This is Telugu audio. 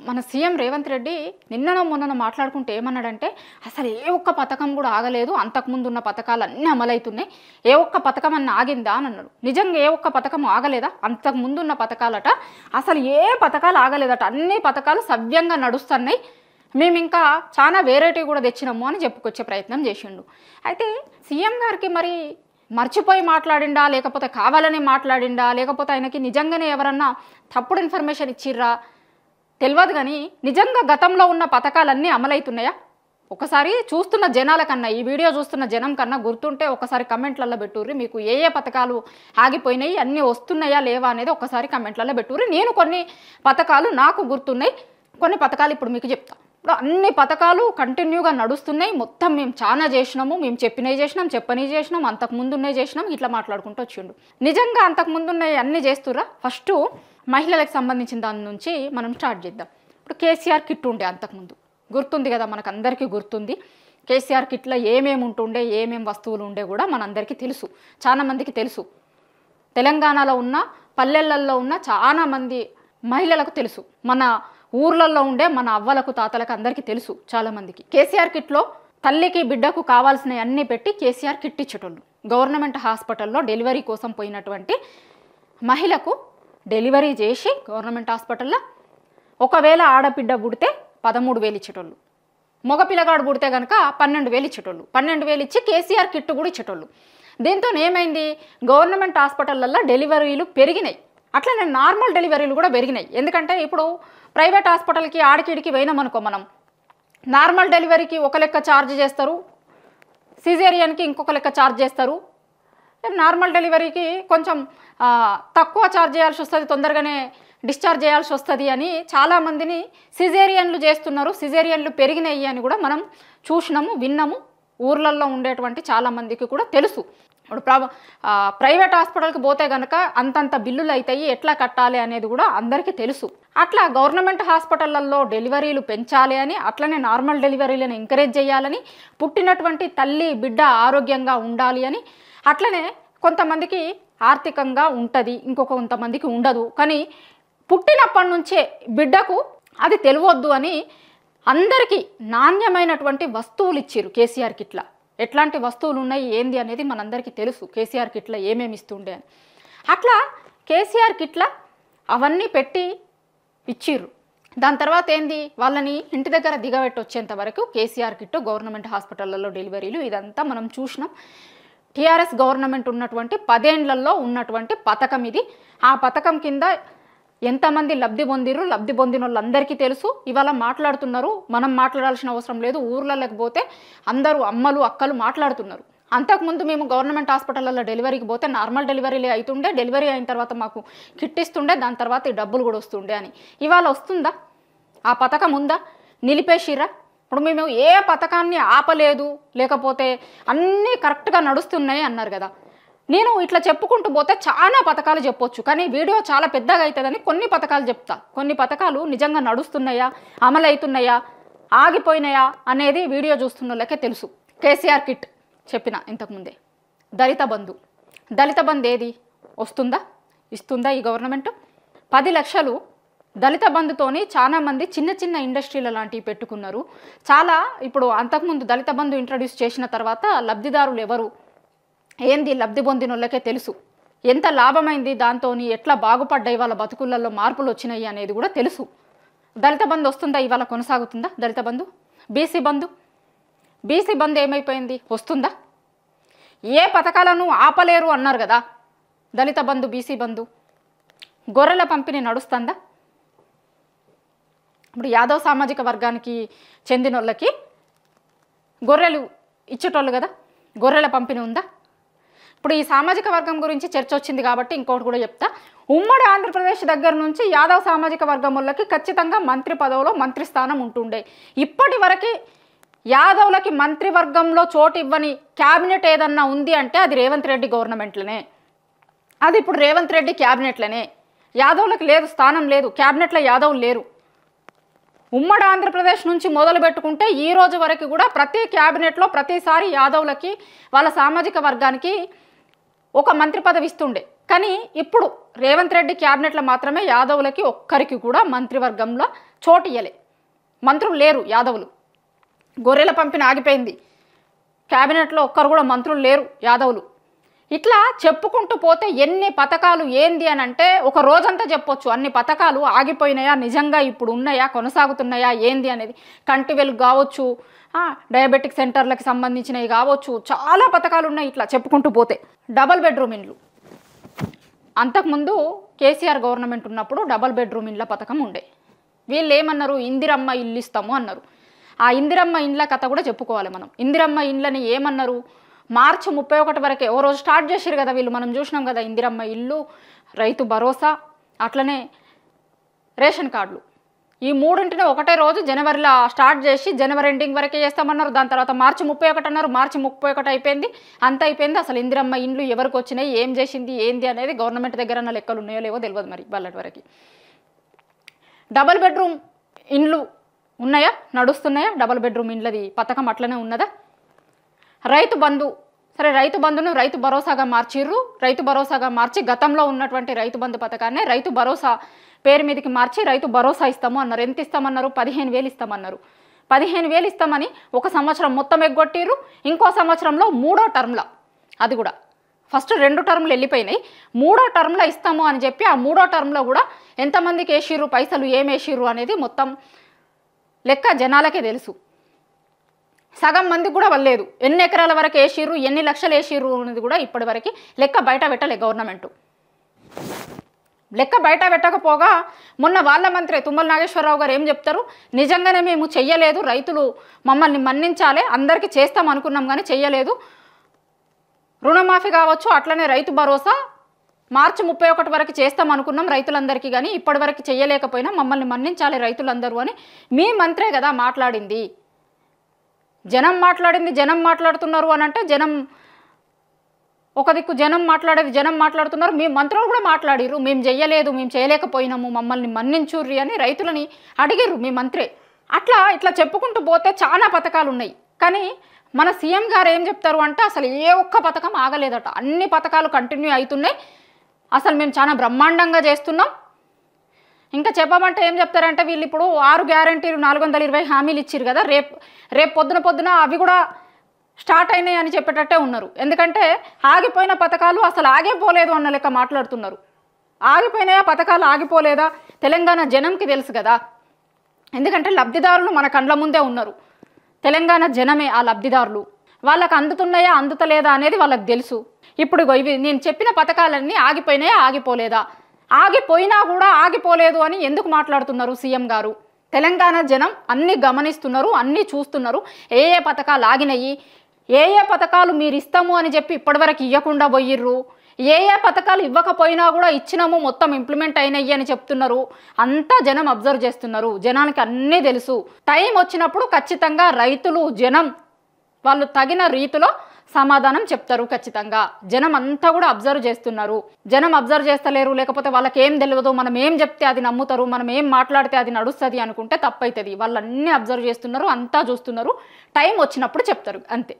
మన సీఎం రేవంత్ రెడ్డి నిన్ననో మొన్ననో మాట్లాడుకుంటే ఏమన్నాడంటే అసలు ఏ ఒక్క పథకం కూడా ఆగలేదు, అంతకుముందు ఉన్న పథకాలు అన్నీ అమలవుతున్నాయి, ఏ ఒక్క పథకం అన్న ఆగిందా అని అన్నాడు. నిజంగా ఏ ఒక్క పథకం ఆగలేదా? అంతకుముందు ఉన్న పథకాలట అసలు ఏ పథకాలు ఆగలేదట, అన్ని పథకాలు సవ్యంగా నడుస్తున్నాయి, మేము ఇంకా చాలా వెరైటీ కూడా తెచ్చినాము అని చెప్పుకొచ్చే ప్రయత్నం చేసిండు. అయితే సీఎం గారికి మరి మర్చిపోయి మాట్లాడిండా, లేకపోతే కావాలని మాట్లాడిండా, లేకపోతే ఆయనకి నిజంగానే ఎవరన్నా తప్పుడు ఇన్ఫర్మేషన్ ఇచ్చిర్రా తెలియదు. కానీ నిజంగా గతంలో ఉన్న పథకాలన్నీ అమలవుతున్నాయా? ఒకసారి చూస్తున్న జనాల కన్నా, ఈ వీడియో చూస్తున్న జనం కన్నా గుర్తుంటే ఒకసారి కమెంట్లలో పెట్టుర్రి, మీకు ఏ ఏ పథకాలు ఆగిపోయినాయి, అన్నీ వస్తున్నాయా లేవా అనేది ఒకసారి కమెంట్లలో పెట్టుర్రి. నేను కొన్ని పథకాలు నాకు గుర్తున్నాయి, కొన్ని పథకాలు ఇప్పుడు మీకు చెప్తా. ఇప్పుడు అన్ని పథకాలు కంటిన్యూగా నడుస్తున్నాయి, మొత్తం మేము చాలా చేసినాము, మేము చెప్పినవి చేసినాం, చెప్పనివి చేసినాం, అంతకుముందున్నవి చేసినాం, ఇట్లా మాట్లాడుకుంటూ వచ్చిండు. నిజంగా అంతకుముందున్నవి అన్నీ చేస్తుర్రా? ఫస్ట్ మహిళలకు సంబంధించిన దాని నుంచి మనం స్టార్ట్ చేద్దాం. ఇప్పుడు కేసీఆర్ కిట్ ఉండే అంతకుముందు గుర్తుంది కదా, మనకు అందరికీ గుర్తుంది. కేసీఆర్ కిట్లో ఏమేమి ఉంటుండే, ఏమేమి వస్తువులు ఉండే కూడా మనందరికీ తెలుసు, చాలామందికి తెలుసు. తెలంగాణలో ఉన్న పల్లెలలో ఉన్న చాలామంది మహిళలకు తెలుసు, మన ఊర్లలో ఉండే మన అవ్వలకు తాతలకు అందరికీ తెలుసు చాలామందికి. కేసీఆర్ కిట్లో తల్లికి బిడ్డకు కావాల్సినవి అన్నీ పెట్టి కేసీఆర్ కిట్ ఇచ్చేటోళ్ళు. గవర్నమెంట్ హాస్పిటల్లో డెలివరీ కోసం పోయినటువంటి మహిళకు డెలివరీ చేసి గవర్నమెంట్ హాస్పిటల్లో ఒకవేళ ఆడబిడ్డ పుడితే 13,000 ఇచ్చేటోళ్ళు, మగ పిల్లగాడు పుడితే కనుక 12,000 ఇచ్చేటోళ్ళు. 12,000 ఇచ్చి కేసీఆర్ కిట్ కూడా ఇచ్చేటోళ్ళు. దీంతో ఏమైంది, గవర్నమెంట్ హాస్పిటళ్ళల్లో డెలివరీలు పెరిగినాయి, అట్లనే నార్మల్ డెలివరీలు కూడా పెరిగినాయి. ఎందుకంటే ఇప్పుడు ప్రైవేట్ హాస్పిటల్కి ఆడికిడికి పోయినామనుకో, మనం నార్మల్ డెలివరీకి ఒక లెక్క ఛార్జ్ చేస్తారు, సిజేరియన్కి ఇంకొక లెక్క ఛార్జ్ చేస్తారు. నార్మల్ డెలివరీకి కొంచెం తక్కువ ఛార్జ్ చేయాల్సి వస్తుంది, తొందరగానే డిశ్చార్జ్ చేయాల్సి వస్తుంది అని చాలామందిని సిజేరియన్లు చేస్తున్నారు. సిజేరియన్లు పెరిగినాయి అని కూడా మనం చూసినాము, విన్నాము. ఊర్లలో ఉండేటువంటి చాలామందికి కూడా తెలుసు. ఇప్పుడు ప్రైవేట్ హాస్పిటల్కి పోతే కనుక అంతంత బిల్లులు అవుతాయి, ఎట్లా కట్టాలి అనేది కూడా అందరికీ తెలుసు. అట్లా గవర్నమెంట్ హాస్పిటళ్ళల్లో డెలివరీలు పెంచాలి అని, అట్లనే నార్మల్ డెలివరీలను ఎంకరేజ్ చేయాలని, పుట్టినటువంటి తల్లి బిడ్డ ఆరోగ్యంగా ఉండాలి అని, అట్లనే కొంతమందికి ఆర్థికంగా ఉంటుంది, ఇంకొక కొంతమందికి ఉండదు. కానీ పుట్టినప్పటి నుంచే బిడ్డకు అది తెలియవద్దు అని అందరికీ నాణ్యమైనటువంటి వస్తువులు ఇచ్చారు కేసీఆర్ కిట్ల. ఎట్లాంటి వస్తువులు ఉన్నాయి ఏంది అనేది మనందరికీ తెలుసు, కేసీఆర్ కిట్ల ఏమేమి ఇస్తుండే అని. అట్లా కేసీఆర్ కిట్ల అవన్నీ పెట్టి ఇచ్చిర్రు. దాని తర్వాత ఏంది, వాళ్ళని ఇంటి దగ్గర దిగబెట్టి వచ్చేంత వరకు కేసీఆర్ కిట్, గవర్నమెంట్ హాస్పిటళ్ళల్లో డెలివరీలు, ఇదంతా మనం చూసినాం. టీఆర్ఎస్ గవర్నమెంట్ ఉన్నటువంటి 10 ఏళ్లలో ఉన్నటువంటి పథకం ఇది. ఆ పథకం కింద ఎంతమంది లబ్ధి పొందిరు, లబ్ధి పొందిన వాళ్ళందరికీ తెలుసు. ఇవాళ మాట్లాడుతున్నారు, మనం మాట్లాడాల్సిన అవసరం లేదు. ఊర్లలోకి పోతే అందరూ అమ్మలు అక్కలు మాట్లాడుతున్నారు. అంతకుముందు మేము గవర్నమెంట్ హాస్పిటల్లో డెలివరీకి పోతే నార్మల్ డెలివరీలే అవుతుండే, డెలివరీ అయిన తర్వాత మాకు కిట్ ఇస్తుండే, దాని తర్వాత ఈ డబ్బులు కూడా వస్తుండే అని. ఇవాళ వస్తుందా? ఆ పథకం ఉందా? నిలిపేసిరా? ఇప్పుడు మేము ఏ పథకాన్ని ఆపలేదు, లేకపోతే అన్నీ కరెక్ట్గా నడుస్తున్నాయి అన్నారు కదా. నేను ఇట్లా చెప్పుకుంటూ పోతే చాలా పథకాలు చెప్పొచ్చు, కానీ వీడియో చాలా పెద్దగా అవుతుందని కొన్ని పథకాలు చెప్తా. కొన్ని పథకాలు నిజంగా నడుస్తున్నాయా, అమలవుతున్నాయా, ఆగిపోయినాయా అనేది వీడియో చూస్తున్న వాళ్ళకే తెలుసు. కేసీఆర్ కిట్ చెప్పిన ఇంతకుముందే. దళిత బంధు, దళిత బంధు ఏది వస్తుందా, ఇస్తుందా ఈ గవర్నమెంట్? 10 లక్షలు దళిత బంధుతోని చాలామంది చిన్న చిన్న ఇండస్ట్రీల లాంటివి పెట్టుకున్నారు. చాలా ఇప్పుడు అంతకుముందు దళిత బంధు ఇంట్రడ్యూస్ చేసిన తర్వాత లబ్ధిదారులు ఎవరు ఏంది లబ్ధి పొందిన వాళ్ళకే తెలుసు. ఎంత లాభమైంది దాంతో, ఎట్లా బాగుపడ్డాయి, వాళ్ళ బతుకులలో మార్పులు వచ్చినాయి అనేది కూడా తెలుసు. దళిత బంధు వస్తుందా, ఇవాళ కొనసాగుతుందా దళిత బంధు? బీసీ బంధు, బీసీ బంధు ఏమైపోయింది, వస్తుందా? ఏ పథకాలను ఆపలేరు అన్నారు కదా, దళిత బంధు, బీసీ బంధు. గొర్రెల పంపిణీ నడుస్తుందా? ఇప్పుడు యాదవ్ సామాజిక వర్గానికి చెందిన వాళ్ళకి గొర్రెలు ఇచ్చేటోళ్ళు కదా, గొర్రెల పంపిణీ ఉందా? ఇప్పుడు ఈ సామాజిక వర్గం గురించి చర్చ వచ్చింది కాబట్టి ఇంకోటి కూడా చెప్తా. ఉమ్మడి ఆంధ్రప్రదేశ్ దగ్గర నుంచి యాదవ్ సామాజిక వర్గం వాళ్ళకి ఖచ్చితంగా మంత్రి పదవిలో మంత్రి స్థానం ఉంటుండే. ఇప్పటి వరకు యాదవ్లకి మంత్రివర్గంలో చోటు ఇవ్వని క్యాబినెట్ ఏదన్నా ఉంది అంటే అది రేవంత్ రెడ్డి గవర్నమెంట్లోనే, అది ఇప్పుడు రేవంత్ రెడ్డి క్యాబినెట్లోనే. యాదవ్లకు లేదు, స్థానం లేదు, క్యాబినెట్లో యాదవ్ లేరు. ఉమ్మడి ఆంధ్రప్రదేశ్ నుంచి మొదలు పెట్టుకుంటే ఈ రోజు వరకు కూడా ప్రతి క్యాబినెట్లో ప్రతిసారి యాదవ్లకి వాళ్ళ సామాజిక వర్గానికి ఒక మంత్రి పదవి ఇస్తుండే. కానీ ఇప్పుడు రేవంత్ రెడ్డి క్యాబినెట్లో మాత్రమే యాదవులకి ఒక్కరికి కూడా మంత్రివర్గంలో చోటు ఇయ్యలే. మంత్రులు లేరు యాదవులు. గొర్రెల పంపిణీ ఆగిపోయింది. క్యాబినెట్లో ఒక్కరు కూడా మంత్రులు లేరు యాదవులు. ఇట్లా చెప్పుకుంటూ పోతే ఎన్ని పథకాలు ఏంది అని అంటే ఒక రోజంతా చెప్పొచ్చు. అన్ని పథకాలు ఆగిపోయినాయా, నిజంగా ఇప్పుడు ఉన్నాయా, కొనసాగుతున్నాయా ఏంది అనేది. కంటి వెలుగు కావచ్చు, డయాబెటిక్ సెంటర్లకు సంబంధించినవి కావచ్చు, చాలా పథకాలు ఉన్నాయి ఇట్లా చెప్పుకుంటూ పోతే. డబల్ బెడ్రూమ్ ఇండ్లు అంతకుముందు కేసీఆర్ గవర్నమెంట్ ఉన్నప్పుడు డబల్ బెడ్రూమ్ ఇండ్ల పథకం ఉండే. వీళ్ళు ఏమన్నారు, ఇందిరమ్మ ఇల్లు ఇస్తాము అన్నారు. ఆ ఇందిరమ్మ ఇండ్ల కథ కూడా చెప్పుకోవాలి మనం. ఇందిరమ్మ ఇండ్లని ఏమన్నారు, మార్చి 31 వరకే ఓ రోజు స్టార్ట్ చేశారు కదా వీళ్ళు. మనం చూసినాం కదా, ఇందిరమ్మ ఇల్లు, రైతు భరోసా, అట్లనే రేషన్ కార్డులు, ఈ మూడింటిని ఒకటే రోజు జనవరిలో స్టార్ట్ చేసి జనవరి ఎండింగ్ వరకే చేస్తామన్నారు. దాని తర్వాత మార్చి 31 అన్నారు. మార్చి 31 అయిపోయింది, అంత అయిపోయింది. అసలు ఇందిరమ్మ ఇండ్లు ఎవరికి వచ్చినాయి, ఏం చేసింది ఏంది అనేది గవర్నమెంట్ దగ్గర ఉన్న లెక్కలు ఉన్నాయో లేవో తెలియదు మరి వాళ్ళటి వరకు. డబల్ బెడ్రూమ్ ఇండ్లు ఉన్నాయా, నడుస్తున్నాయా? డబల్ బెడ్రూమ్ ఇండ్లది పథకం అట్లనే ఉన్నదా? రైతు బంధు, సరే రైతు బంధును రైతు భరోసాగా మార్చిర్రు. రైతు భరోసాగా మార్చి గతంలో ఉన్నటువంటి రైతు బంధు పథకాన్ని రైతు భరోసా పేరు మీదకి మార్చి రైతు భరోసా ఇస్తాము అన్నారు. ఎంత ఇస్తామన్నారు? 15,000 ఇస్తామన్నారు. 15,000 ఇస్తామని ఒక సంవత్సరం మొత్తం ఎగ్గొట్టిర్రు. ఇంకో సంవత్సరంలో 3వ టర్మ్లో, అది కూడా ఫస్ట్ 2 టర్మ్లు వెళ్ళిపోయినాయి, 3వ టర్మ్లో ఇస్తాము అని చెప్పి ఆ 3వ టర్మ్లో కూడా ఎంతమందికి వేసిర్రు పైసలు, ఏం వేసిర్రు అనేది మొత్తం లెక్క జనాలకే తెలుసు. సగం మందికి కూడా వల్లేదు. ఎన్ని ఎకరాల వరకు వేసిర్రు, ఎన్ని లక్షలు వేసిర్రు అనేది కూడా ఇప్పటి వరకు లెక్క బయట పెట్టలే గవర్నమెంట్. లెక్క బయట పెట్టకపోగా మొన్న వాళ్ళ మంత్రి తుమ్మల నాగేశ్వరరావు గారు ఏం చెప్తారు, నిజంగానే మేము చెయ్యలేదు, రైతులు మమ్మల్ని మన్నించాలి, అందరికీ చేస్తాం అనుకున్నాం కానీ చెయ్యలేదు, రుణమాఫీ కావచ్చు, అట్లనే రైతు భరోసా మార్చి 31 వరకు చేస్తాం అనుకున్నాం రైతులందరికీ, కానీ ఇప్పటి వరకు చెయ్యలేకపోయినా మమ్మల్ని మన్నించాలి రైతులందరూ అని మీ మంత్రే కదా మాట్లాడింది. జనం మాట్లాడింది, జనం మాట్లాడుతున్నారు అని అంటే జనం ఒక దిక్కు, జనం మాట్లాడేది జనం మాట్లాడుతున్నారు, మీ మంత్రులు కూడా మాట్లాడిర్రు, మేము చెయ్యలేదు, మేము చేయలేకపోయినాము, మమ్మల్ని మన్నించుర్రి అని రైతులని అడిగిర్రు మీ మంత్రే. ఇట్లా చెప్పుకుంటూ పోతే చాలా పథకాలు ఉన్నాయి. కానీ మన సీఎం గారు ఏం చెప్తారు అంటే అసలు ఏ ఒక్క పథకం ఆగలేదట, అన్ని పథకాలు కంటిన్యూ అవుతున్నాయి, అసలు మేము చాలా బ్రహ్మాండంగా చేస్తున్నాం. ఇంకా చెప్పమంటే ఏం చెప్తారంటే వీళ్ళు ఇప్పుడు 6 గ్యారంటీలు 420 హామీలు ఇచ్చిర్రు కదా, రేపు పొద్దున అవి కూడా స్టార్ట్ అయినాయి అని చెప్పేటట్టే ఉన్నారు. ఎందుకంటే ఆగిపోయిన పథకాలు అసలు ఆగిపోలేదు అన్న లెక్క మాట్లాడుతున్నారు. ఆగిపోయినాయా పథకాలు, ఆగిపోలేదా తెలంగాణ జనంకి తెలుసు కదా. ఎందుకంటే లబ్ధిదారులు మన కండ్ల ముందే ఉన్నారు. తెలంగాణ జనమే ఆ లబ్ధిదారులు. వాళ్ళకి అందుతున్నాయా అందుతలేదా అనేది వాళ్ళకి తెలుసు. ఇప్పుడు ఇవి నేను చెప్పిన పథకాలన్నీ ఆగిపోయినాయా ఆగిపోలేదా, ఆగిపోయినా కూడా ఆగిపోలేదు అని ఎందుకు మాట్లాడుతున్నారు సీఎం గారు? తెలంగాణ జనం అన్నీ గమనిస్తున్నారు, అన్నీ చూస్తున్నారు. ఏ ఏ పథకాలు ఆగినాయి, ఏ ఏ పథకాలు మీరు ఇస్తాము అని చెప్పి ఇప్పటివరకు ఇవ్వకుండా పోయిర్రు, ఏ ఏ పథకాలు ఇవ్వకపోయినా కూడా ఇచ్చినాము మొత్తం ఇంప్లిమెంట్ అయినాయి అని చెప్తున్నారు. అంతా జనం అబ్జర్వ్ చేస్తున్నారు. జనానికి అన్నీ తెలుసు. టైం వచ్చినప్పుడు ఖచ్చితంగా రైతులు, జనం వాళ్ళు తగిన రీతిలో సమాధానం చెప్తారు ఖచ్చితంగా. జనం అంతా కూడా అబ్జర్వ్ చేస్తున్నారు. జనం అబ్జర్వ్ చేస్తలేరు, లేకపోతే వాళ్ళకి ఏం తెలియదు, మనం ఏం చెప్తే అది నమ్ముతారు, మనం ఏం మాట్లాడితే అది నడుస్తుంది అనుకుంటే తప్పవుతుంది. వాళ్ళు అన్నీ అబ్జర్వ్ చేస్తున్నారు, అంతా చూస్తున్నారు. టైం వచ్చినప్పుడు చెప్తారు అంతే.